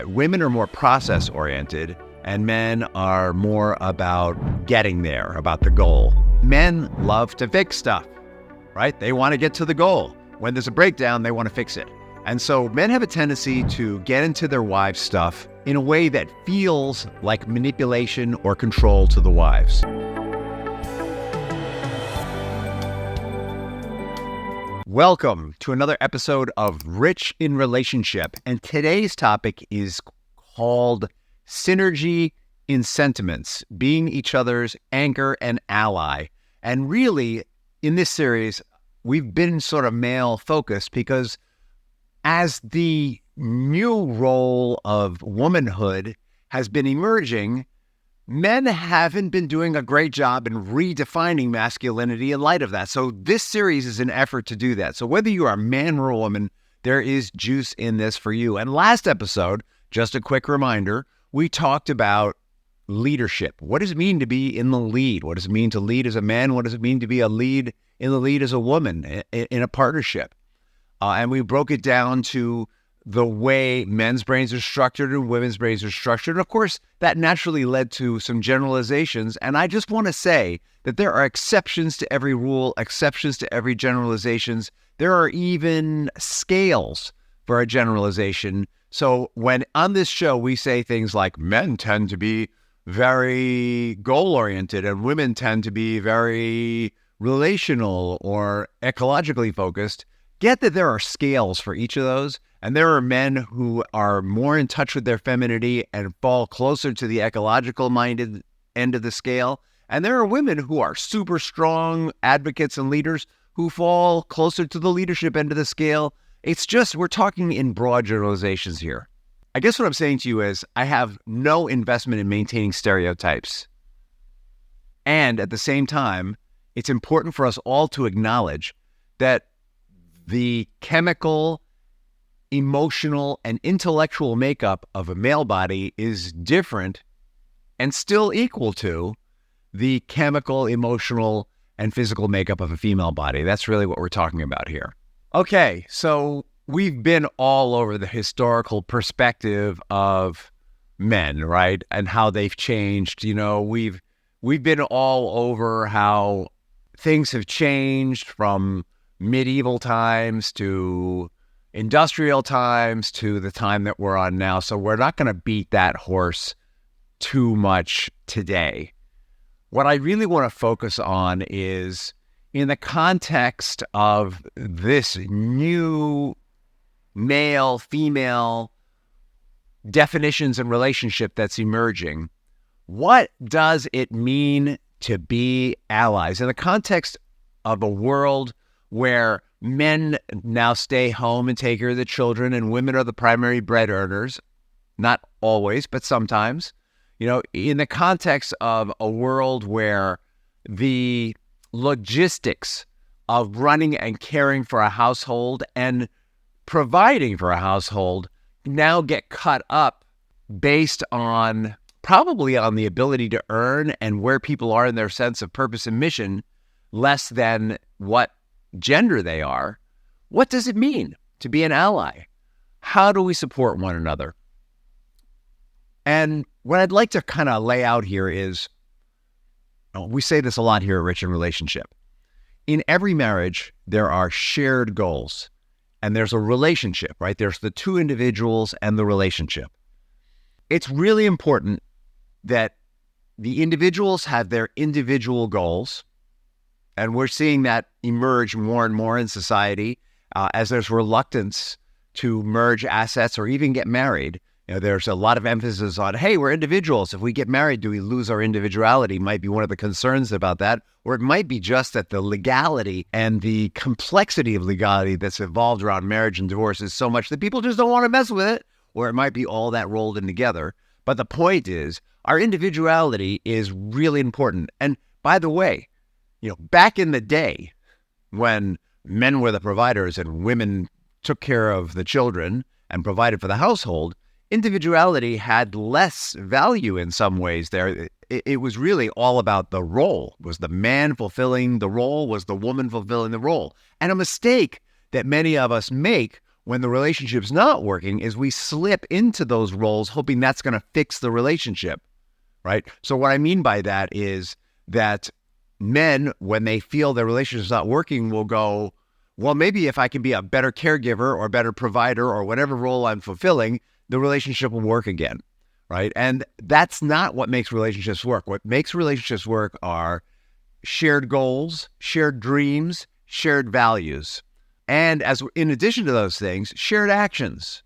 Women are more process oriented and men are more about getting there, about the goal. Men love to fix stuff, right? They want to get to the goal. When there's a breakdown, they want to fix it. And so men have a tendency to get into their wives' stuff in a way that feels like manipulation or control to the wives. Welcome to another episode of Rich in Relationship. And today's topic is called Synergy in Sentiments, being each other's anchor and ally. And really, in this series, we've been sort of male focused because as the new role of womanhood has been emerging, men haven't been doing a great job in redefining masculinity in light of that. So this series is an effort to do that. So whether you are a man or a woman, there is juice in this for you. And last episode, just a quick reminder, we talked about leadership. What does it mean to be in the lead? What does it mean to lead as a man? What does it mean to be a lead in the lead as a woman in a partnership? And we broke it down to the way men's brains are structured and women's brains are structured. And of course, that naturally led to some generalizations. And I just want to say that there are exceptions to every rule, exceptions to every generalizations. There are even scales for a generalization. So when on this show, we say things like men tend to be very goal-oriented and women tend to be very relational or ecologically focused, get that there are scales for each of those. And there are men who are more in touch with their femininity and fall closer to the ecological-minded end of the scale. And there are women who are super strong advocates and leaders who fall closer to the leadership end of the scale. It's just, we're talking in broad generalizations here. I guess what I'm saying to you is I have no investment in maintaining stereotypes. And at the same time, it's important for us all to acknowledge that the chemical, emotional, and intellectual makeup of a male body is different and still equal to the chemical, emotional, and physical makeup of a female body. That's really what we're talking about here. Okay, so we've been all over the historical perspective of men, right? And how they've changed. You know, we've been all over how things have changed from medieval times to industrial times to the time that we're on now. So we're not going to beat that horse too much today. What I really want to focus on is in the context of this new male-female definitions and relationship that's emerging. What does it mean to be allies? In the context of a world where men now stay home and take care of the children and women are the primary bread earners, not always, but sometimes, you know, in the context of a world where the logistics of running and caring for a household and providing for a household now get cut up based on probably on the ability to earn and where people are in their sense of purpose and mission, less than what gender they are. What does it mean to be an ally? How do we support one another? And what I'd like to kind of lay out here is, we say this a lot here at Rich in Relationship. In every marriage, there are shared goals and there's a relationship, right? There's the two individuals and the relationship. It's really important that the individuals have their individual goals. And we're seeing that emerge more and more in society as there's reluctance to merge assets or even get married. You know, there's a lot of emphasis on, hey, we're individuals. If we get married, do we lose our individuality? Might be one of the concerns about that. Or it might be just that the legality and the complexity of legality that's evolved around marriage and divorce is so much that people just don't want to mess with it. Or it might be all that rolled in together. But the point is, our individuality is really important. And by the way, you know, back in the day when men were the providers and women took care of the children and provided for the household, individuality had less value in some ways there. It was really all about the role. Was the man fulfilling the role? Was the woman fulfilling the role? And a mistake that many of us make when the relationship's not working is we slip into those roles hoping that's going to fix the relationship, right? So what I mean by that is that men, when they feel their relationship's not working, will go, well, maybe if I can be a better caregiver or a better provider or whatever role I'm fulfilling, the relationship will work again, right? And that's not what makes relationships work. What makes relationships work are shared goals, shared dreams, shared values. And in addition to those things, shared actions,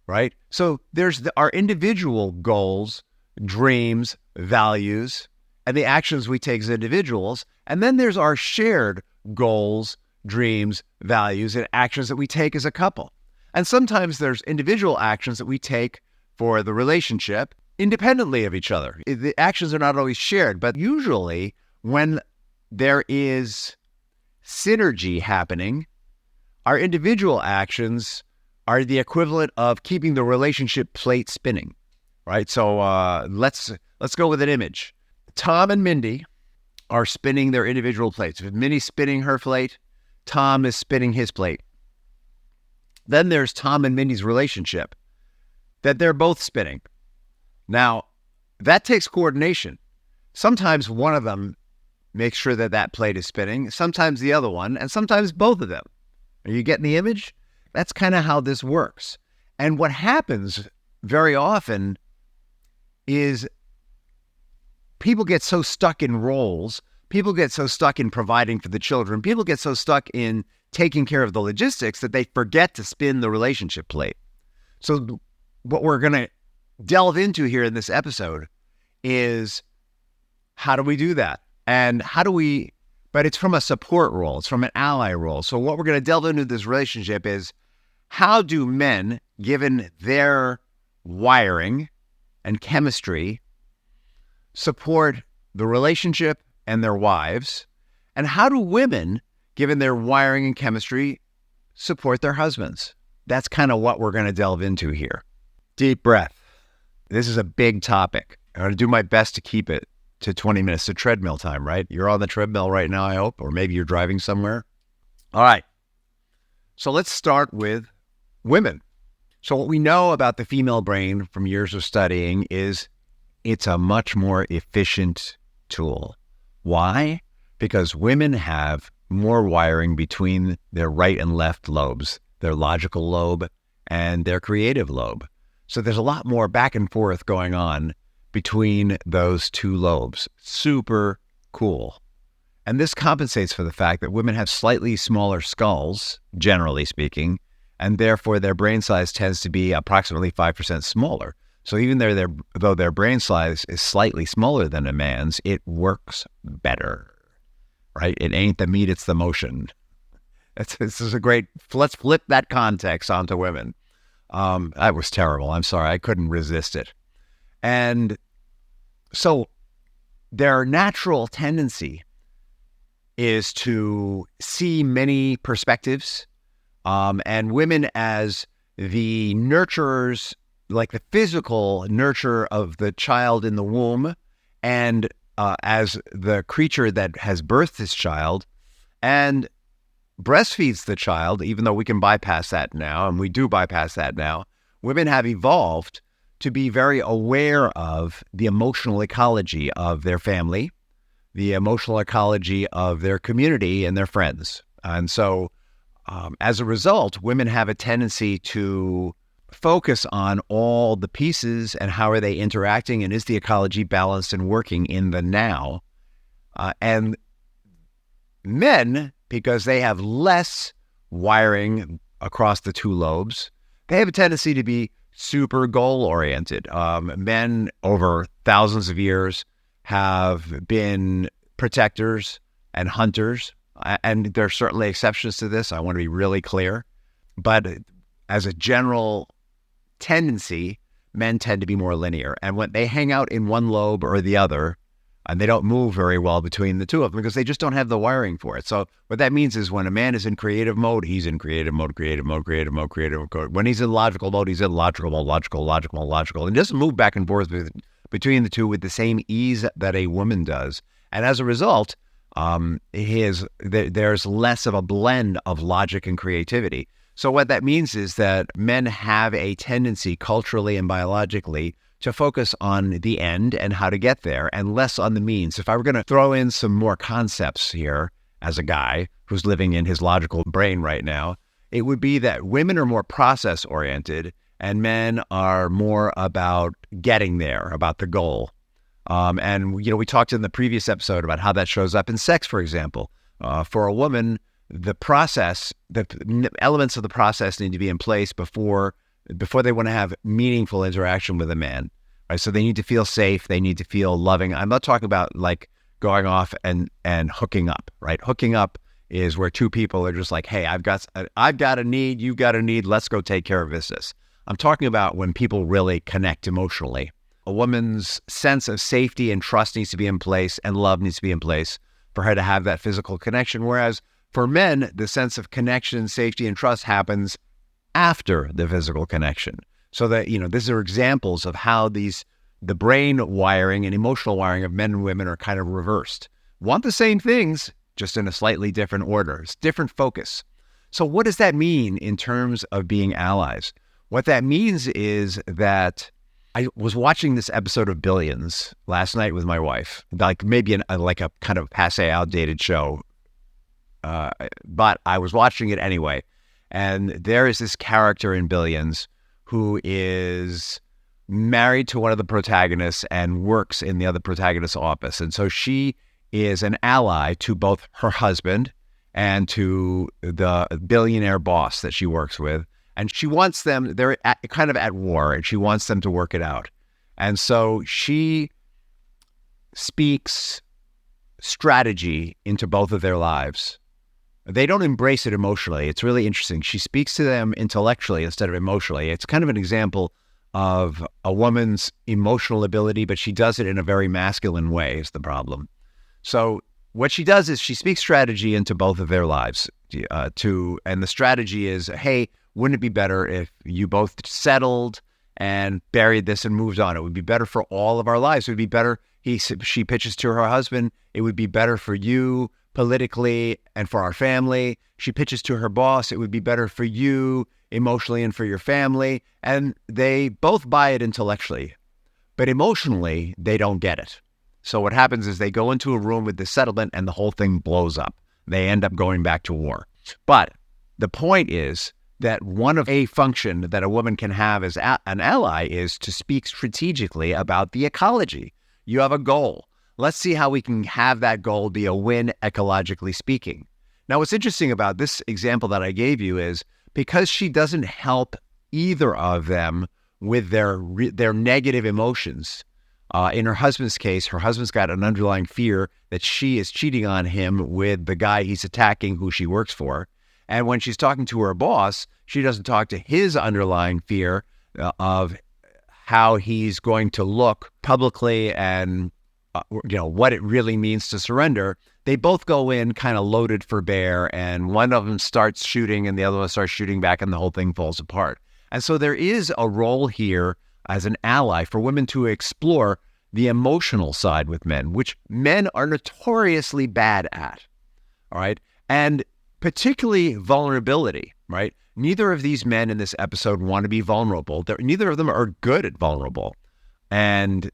right? So there's our individual goals, dreams, values, and the actions we take as individuals. And then there's our shared goals, dreams, values, and actions that we take as a couple. And sometimes there's individual actions that we take for the relationship independently of each other. The actions are not always shared, but usually when there is synergy happening, our individual actions are the equivalent of keeping the relationship plate spinning, right? So let's go with an image. Tom and Mindy are spinning their individual plates. If Mindy's spinning her plate, Tom is spinning his plate. Then there's Tom and Mindy's relationship that they're both spinning. Now, that takes coordination. Sometimes one of them makes sure that that plate is spinning, sometimes the other one, and sometimes both of them. Are you getting the image? That's kind of how this works. And what happens very often is people get so stuck in roles, people get so stuck in providing for the children, people get so stuck in taking care of the logistics that they forget to spin the relationship plate. So what we're going to delve into here in this episode is how do we do that? And but it's from a support role. It's from an ally role. So what we're going to delve into this relationship is how do men, given their wiring and chemistry, support the relationship and their wives? And how do women, given their wiring and chemistry, support their husbands? That's kind of what we're going to delve into here. Deep breath. This is a big topic. I'm going to do my best to keep it to 20 minutes to treadmill time, right? You're on the treadmill right now, I hope, or maybe you're driving somewhere. All right. So let's start with women. So what we know about the female brain from years of studying is it's a much more efficient tool. Why? Because women have more wiring between their right and left lobes, their logical lobe and their creative lobe. So there's a lot more back and forth going on between those two lobes. Super cool. And this compensates for the fact that women have slightly smaller skulls, generally speaking, and therefore their brain size tends to be approximately 5% smaller. So even though their brain size is slightly smaller than a man's, it works better, right? It ain't the meat, it's the motion. This is a great, let's flip that context onto women. That was terrible. I'm sorry. I couldn't resist it. And so their natural tendency is to see many perspectives, and women as the nurturers, like the physical nurture of the child in the womb, and as the creature that has birthed this child and breastfeeds the child, even though we can bypass that now, and we do bypass that now, women have evolved to be very aware of the emotional ecology of their family, the emotional ecology of their community and their friends. And so as a result, women have a tendency to focus on all the pieces and how are they interacting and is the ecology balanced and working in the now. And men, because they have less wiring across the two lobes, they have a tendency to be super goal-oriented. Men over thousands of years have been protectors and hunters, and there are certainly exceptions to this. I want to be really clear. But as a general tendency, men tend to be more linear. And when they hang out in one lobe or the other, and they don't move very well between the two of them because they just don't have the wiring for it. So what that means is when a man is in creative mode, he's in creative mode, creative mode, creative mode, creative mode. When he's in logical mode, he's in logical mode, logical. And doesn't move back and forth between the two with the same ease that a woman does. And as a result, there's less of a blend of logic and creativity. So what that means is that men have a tendency culturally and biologically to focus on the end and how to get there and less on the means. If I were going to throw in some more concepts here as a guy who's living in his logical brain right now, it would be that women are more process oriented and men are more about getting there, about the goal. And we talked in the previous episode about how that shows up in sex, for example. For a woman, the process, the elements of the process need to be in place before they want to have meaningful interaction with a man. Right? So they need to feel safe. They need to feel loving. I'm not talking about like going off and hooking up, right? Hooking up is where two people are just like, hey, I've got a need, you've got a need, let's go take care of business. I'm talking about when people really connect emotionally. A woman's sense of safety and trust needs to be in place and love needs to be in place for her to have that physical connection. Whereas for men, the sense of connection, safety, and trust happens after the physical connection. So that, these are examples of how the brain wiring and emotional wiring of men and women are kind of reversed. Want the same things, just in a slightly different order. It's different focus. So what does that mean in terms of being allies? What that means is that I was watching this episode of Billions last night with my wife, like maybe like a kind of passe outdated show. But I was watching it anyway. And there is this character in Billions who is married to one of the protagonists and works in the other protagonist's office. And so she is an ally to both her husband and to the billionaire boss that she works with. And she wants them, they're kind of at war, and she wants them to work it out. And so she speaks strategy into both of their lives. They don't embrace it emotionally. It's really interesting. She speaks to them intellectually instead of emotionally. It's kind of an example of a woman's emotional ability, but she does it in a very masculine way is the problem. So what she does is she speaks strategy into both of their lives. And the strategy is, hey, wouldn't it be better if you both settled and buried this and moved on? It would be better for all of our lives. It would be better, she pitches to her husband, it would be better for you politically and for our family. She pitches to her boss, it would be better for you emotionally and for your family. And they both buy it intellectually, but emotionally, they don't get it. So what happens is they go into a room with the settlement and the whole thing blows up. They end up going back to war. But the point is that one of a function that a woman can have as an ally is to speak strategically about the ecology. You have a goal. Let's see how we can have that goal be a win ecologically speaking. Now, what's interesting about this example that I gave you is because she doesn't help either of them with their negative emotions. In her husband's case, her husband's got an underlying fear that she is cheating on him with the guy he's attacking who she works for. And when she's talking to her boss, she doesn't talk to his underlying fear of how he's going to look publicly and what it really means to surrender. They both go in kind of loaded for bear, and one of them starts shooting and the other one starts shooting back, and the whole thing falls apart. And so there is a role here as an ally for women to explore the emotional side with men, which men are notoriously bad at. All right. And particularly vulnerability, right? Neither of these men in this episode want to be vulnerable. Neither of them are good at vulnerable. And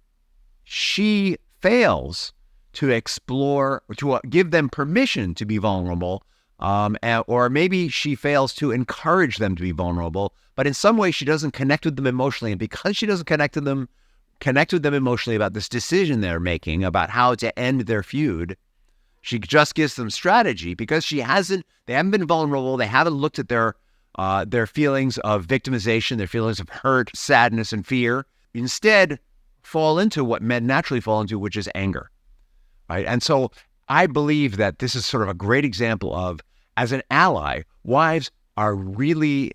she fails to explore, to give them permission to be vulnerable, or maybe she fails to encourage them to be vulnerable, but in some way she doesn't connect with them emotionally. And because she doesn't connect with them emotionally about this decision they're making about how to end their feud, she just gives them strategy because they haven't been vulnerable. They haven't looked at their feelings of victimization, their feelings of hurt, sadness, and fear. Instead, fall into what men naturally fall into, which is anger. Right? And so I believe that this is sort of a great example of, as an ally, wives are really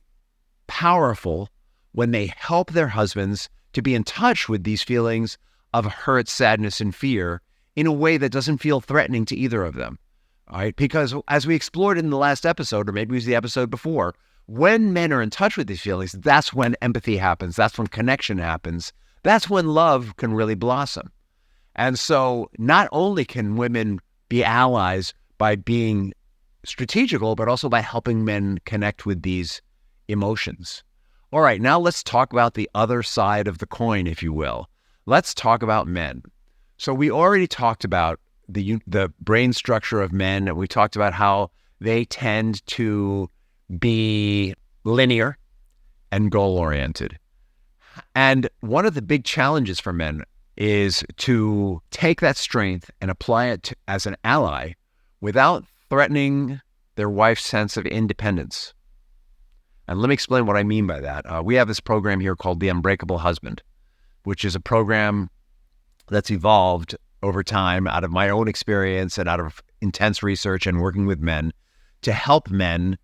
powerful when they help their husbands to be in touch with these feelings of hurt, sadness, and fear in a way that doesn't feel threatening to either of them. All right? Because as we explored in the last episode, or maybe it was the episode before, when men are in touch with these feelings, that's when empathy happens. That's when connection happens. That's when love can really blossom. And so not only can women be allies by being strategical, but also by helping men connect with these emotions. All right, now let's talk about the other side of the coin, if you will. Let's talk about men. So we already talked about the brain structure of men, and we talked about how they tend to be linear and goal-oriented. And one of the big challenges for men is to take that strength and apply it as an ally without threatening their wife's sense of independence. And let me explain what I mean by that. We have this program here called The Unbreakable Husband, which is a program that's evolved over time out of my own experience and out of intense research and working with men to help men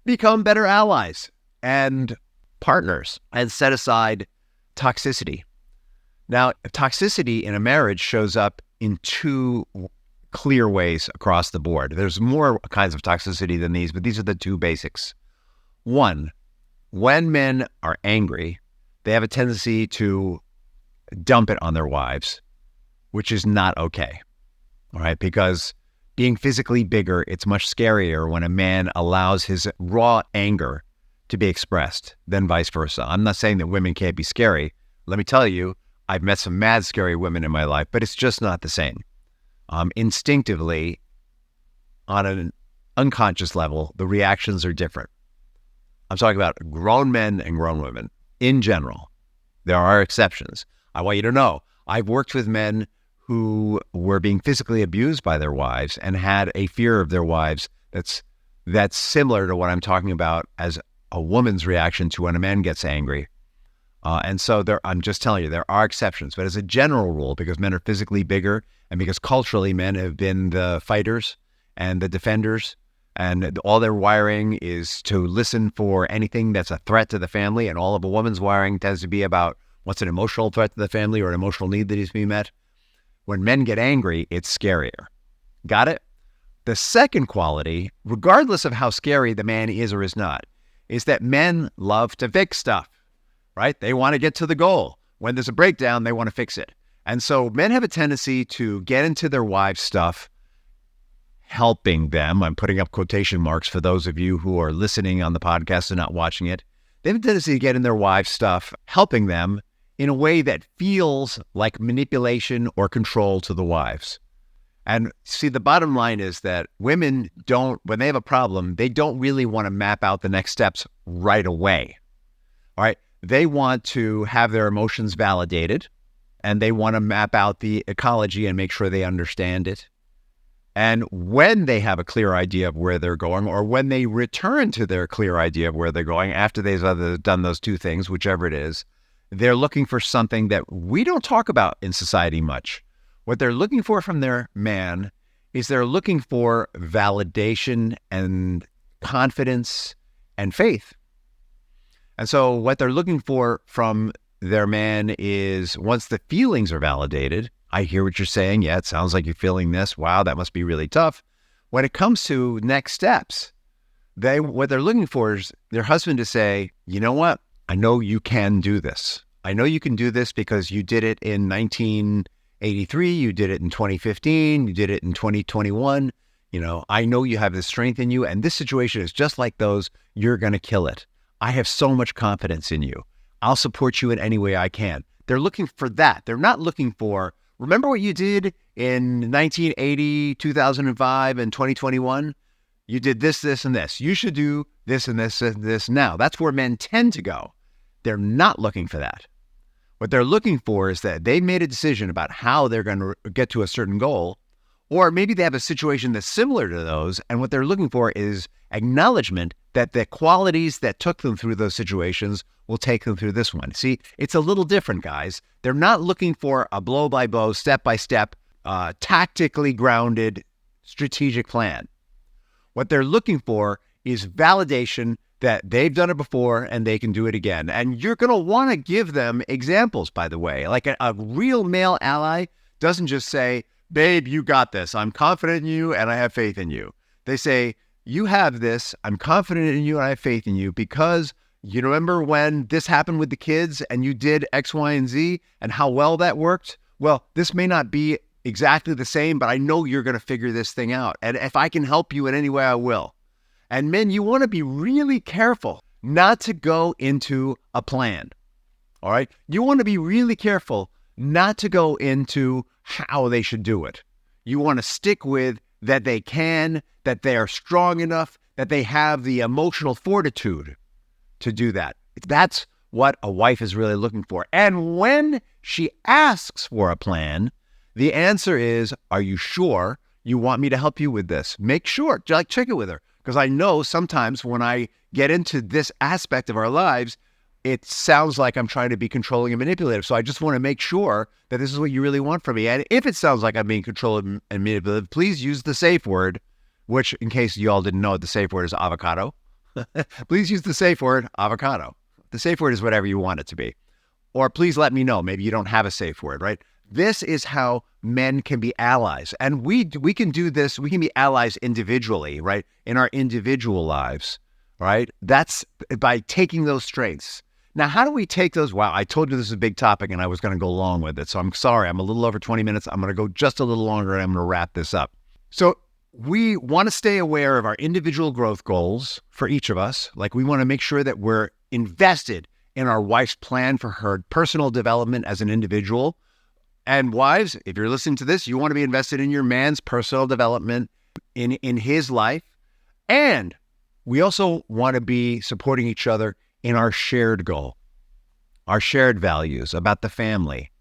become better allies and partners and set aside toxicity. Now, toxicity in a marriage shows up in two clear ways across the board. There's more kinds of toxicity than these, but these are the two basics. One, when men are angry, they have a tendency to dump it on their wives, which is not okay. All right, because being physically bigger, it's much scarier when a man allows his raw anger to be expressed than vice versa. I'm not saying that women can't be scary. Let me tell you, I've met some mad scary women in my life, but it's just not the same. Instinctively, on an unconscious level, the reactions are different. I'm talking about grown men and grown women in general. There are exceptions. I want you to know, I've worked with men who were being physically abused by their wives and had a fear of their wives that's similar to what I'm talking about as a woman's reaction to when a man gets angry. And so I'm just telling you, there are exceptions. But as a general rule, because men are physically bigger and because culturally men have been the fighters and the defenders, and all their wiring is to listen for anything that's a threat to the family, and all of a woman's wiring tends to be about what's an emotional threat to the family or an emotional need that needs to be met. When men get angry, it's scarier. Got it? The second quality, regardless of how scary the man is or is not, is that men love to fix stuff, right? They want to get to the goal. When there's a breakdown, they want to fix it. And so men have a tendency to get into their wives' stuff, helping them. I'm putting up quotation marks for those of you who are listening on the podcast and not watching it. They have a tendency to get in their wives' stuff, helping them in a way that feels like manipulation or control to the wives. And see, the bottom line is that women don't, when they have a problem, they don't really want to map out the next steps right away. All right. They want to have their emotions validated, and they want to map out the ecology and make sure they understand it. And when they have a clear idea of where they're going, or when they return to their clear idea of where they're going after they've done those two things, whichever it is, they're looking for something that we don't talk about in society much. What they're looking for from their man is they're looking for validation and confidence and faith. And so what they're looking for from their man is, once the feelings are validated, I hear what you're saying. Yeah, it sounds like you're feeling this. Wow, that must be really tough. When it comes to next steps, what they're looking for is their husband to say, you know what? I know you can do this. I know you can do this because you did it in 1983. You did it in 2015. You did it in 2021. I know you have this strength in you, and this situation is just like those. You're going to kill it. I have so much confidence in you. I'll support you in any way I can. They're looking for that. They're not looking for, remember what you did in 1980, 2005, and 2021? You did this, this, and this. You should do this and this and this now. That's where men tend to go. They're not looking for that. What they're looking for is that they made a decision about how they're going to get to a certain goal, or maybe they have a situation that's similar to those, and what they're looking for is acknowledgement that the qualities that took them through those situations will take them through this one. See, it's a little different, guys. They're not looking for a blow-by-blow, step-by-step, tactically grounded strategic plan. What they're looking for is validation that they've done it before and they can do it again. And you're going to want to give them examples, by the way. Like a real male ally doesn't just say, babe, you got this. I'm confident in you and I have faith in you. They say, you have this. I'm confident in you and I have faith in you because you remember when this happened with the kids and you did X, Y, and Z and how well that worked? Well, this may not be exactly the same, but I know you're going to figure this thing out. And if I can help you in any way, I will. And men, you want to be really careful not to go into a plan. All right. You want to be really careful not to go into how they should do it. You want to stick with that they can, that they are strong enough, that they have the emotional fortitude to do that. That's what a wife is really looking for. And when she asks for a plan, the answer is, are you sure you want me to help you with this? Make sure, like check it with her. Because I know sometimes when I get into this aspect of our lives, it sounds like I'm trying to be controlling and manipulative. So I just want to make sure that this is what you really want from me. And if it sounds like I'm being controlling and manipulative, please use the safe word, which in case you all didn't know, the safe word is avocado. Please use the safe word avocado. The safe word is whatever you want it to be. Or please let me know. Maybe you don't have a safe word, right? This is how men can be allies. And we can do this. We can be allies individually, right? In our individual lives, right? That's by taking those strengths. Now, how do we take those? Wow, I told you this is a big topic and I was going to go long with it. So I'm sorry. I'm a little over 20 minutes. I'm going to go just a little longer and I'm going to wrap this up. So we want to stay aware of our individual growth goals for each of us. Like we want to make sure that we're invested in our wife's plan for her personal development as an individual. And wives, if you're listening to this, you want to be invested in your man's personal development in his life. And we also want to be supporting each other in our shared goal, our shared values about the family.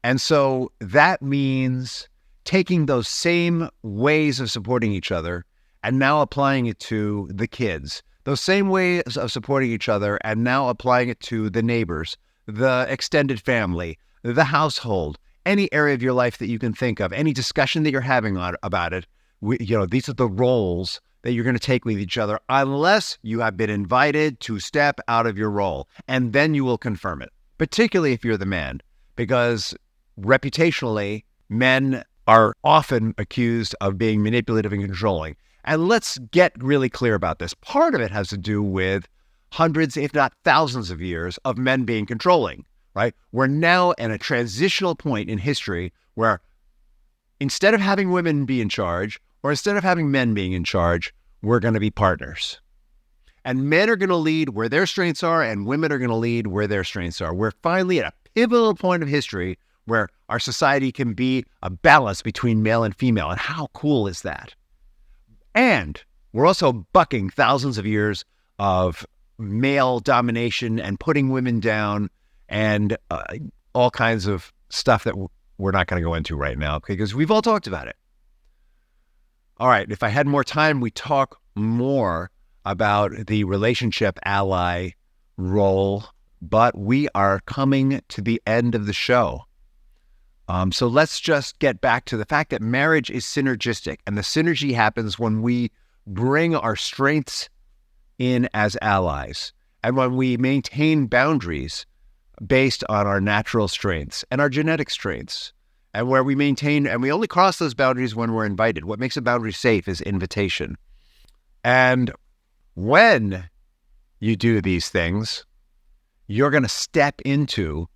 And so that means taking those same ways of supporting each other and now applying it to the kids, those same ways of supporting each other and now applying it to the neighbors, the extended family, the household, any area of your life that you can think of, any discussion that you're having about it. These are the roles that you're going to take with each other unless you have been invited to step out of your role. And then you will confirm it, particularly if you're the man, because reputationally, men are often accused of being manipulative and controlling. And let's get really clear about this. Part of it has to do with hundreds, if not thousands of years of men being controlling, right? We're now at a transitional point in history where instead of having women be in charge, or instead of having men being in charge, we're going to be partners. And men are going to lead where their strengths are, and women are going to lead where their strengths are. We're finally at a pivotal point of history where our society can be a balance between male and female. And how cool is that? And we're also bucking thousands of years of male domination and putting women down and all kinds of stuff that we're not going to go into right now because we've all talked about it. All right, if I had more time, we talk more about the relationship ally role, but we are coming to the end of the show. So let's just get back to the fact that marriage is synergistic, and the synergy happens when we bring our strengths in as allies, and when we maintain boundaries based on our natural strengths and our genetic strengths, and where we maintain, and we only cross those boundaries when we're invited. What makes a boundary safe is invitation. And when you do these things, you're going to step into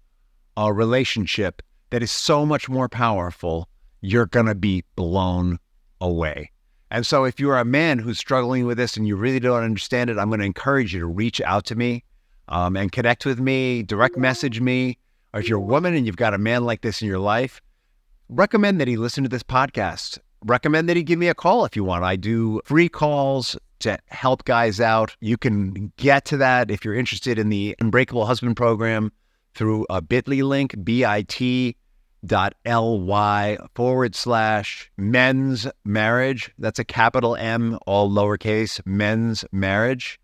a relationship that is so much more powerful, you're going to be blown away. And so if you're a man who's struggling with this and you really don't understand it, I'm going to encourage you to reach out to me and connect with me, direct message me. Or if you're a woman and you've got a man like this in your life, recommend that he listen to this podcast. Recommend that he give me a call if you want. I do free calls to help guys out. You can get to that if you're interested in the Unbreakable Husband program through a bit.ly link, bit.ly/men's marriage. That's a capital M, all lowercase, men's marriage.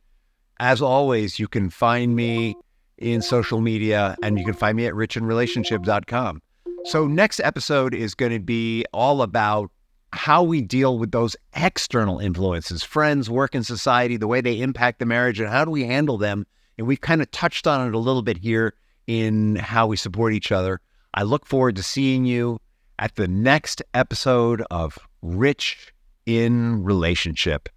As always, you can find me in social media and you can find me at richinrelationship.com. So next episode is going to be all about how we deal with those external influences, friends, work, and society, the way they impact the marriage, and how do we handle them. And we've kind of touched on it a little bit here in how we support each other. I look forward to seeing you at the next episode of Rich in Relationship.